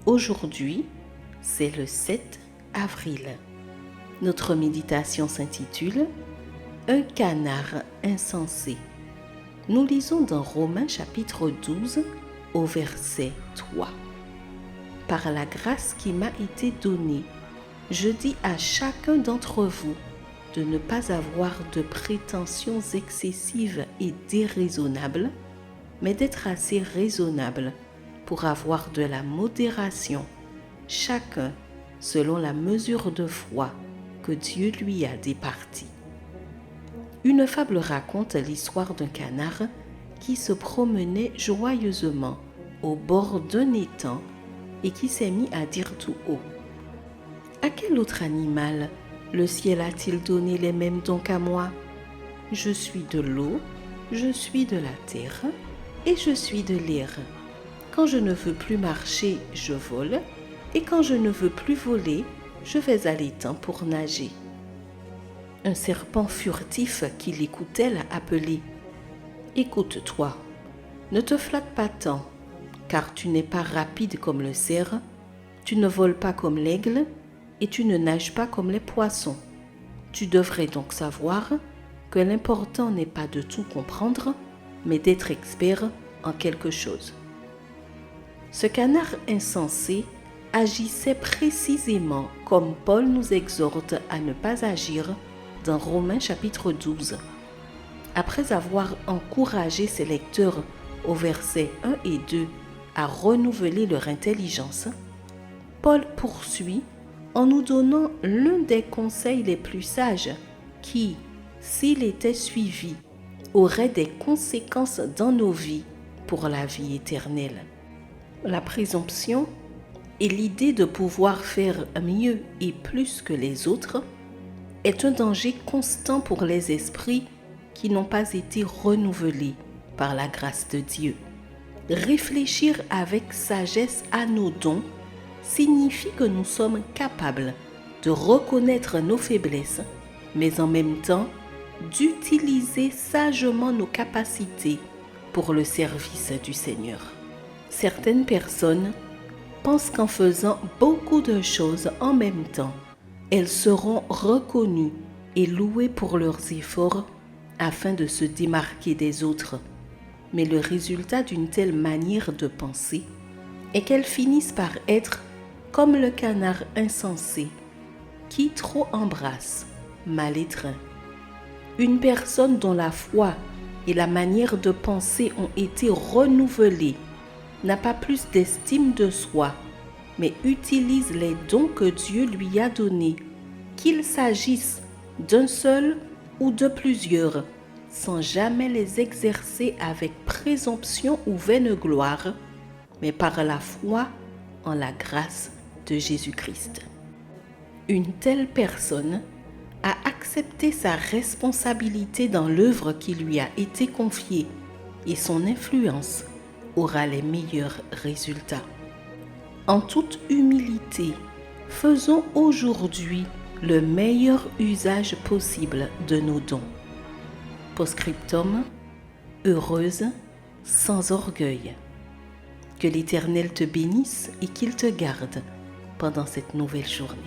Aujourd'hui, c'est le 7 avril. Notre méditation s'intitule « Un canard insensé ». Nous lisons dans Romains chapitre 12 au verset 3. « Par la grâce qui m'a été donnée, je dis à chacun d'entre vous de ne pas avoir de prétentions excessives et déraisonnables, mais d'être assez raisonnable pour avoir de la modération, chacun selon la mesure de foi que Dieu lui a départie. » Une fable raconte l'histoire d'un canard qui se promenait joyeusement au bord d'un étang et qui s'est mis à dire tout haut: « À quel autre animal le ciel a-t-il donné les mêmes dons qu'à moi? Je suis de l'eau, je suis de la terre et je suis de l'air. Quand je ne veux plus marcher, je vole, et quand je ne veux plus voler, je vais à l'étang pour nager. » Un serpent furtif qui l'écoutait l'a appelé: « Écoute-toi, ne te flatte pas tant, car tu n'es pas rapide comme le cerf, tu ne voles pas comme l'aigle, et tu ne nages pas comme les poissons. Tu devrais donc savoir que l'important n'est pas de tout comprendre, mais d'être expert en quelque chose. » Ce canard insensé agissait précisément comme Paul nous exhorte à ne pas agir dans Romains chapitre 12. Après avoir encouragé ses lecteurs au verset 1 et 2 à renouveler leur intelligence, Paul poursuit en nous donnant l'un des conseils les plus sages qui, s'il était suivi, aurait des conséquences dans nos vies pour la vie éternelle. La présomption et l'idée de pouvoir faire mieux et plus que les autres est un danger constant pour les esprits qui n'ont pas été renouvelés par la grâce de Dieu. Réfléchir avec sagesse à nos dons signifie que nous sommes capables de reconnaître nos faiblesses, mais en même temps d'utiliser sagement nos capacités pour le service du Seigneur. Certaines personnes pensent qu'en faisant beaucoup de choses en même temps, elles seront reconnues et louées pour leurs efforts afin de se démarquer des autres. Mais le résultat d'une telle manière de penser est qu'elles finissent par être comme le canard insensé qui trop embrasse, mal étreint. Une personne dont la foi et la manière de penser ont été renouvelées n'a pas plus d'estime de soi, mais utilise les dons que Dieu lui a donnés, qu'il s'agisse d'un seul ou de plusieurs, sans jamais les exercer avec présomption ou vaine gloire, mais par la foi en la grâce de Jésus-Christ. Une telle personne a accepté sa responsabilité dans l'œuvre qui lui a été confiée et son influence aura les meilleurs résultats. En toute humilité, faisons aujourd'hui le meilleur usage possible de nos dons. Post-scriptum, heureuse, sans orgueil. Que l'Éternel te bénisse et qu'il te garde pendant cette nouvelle journée.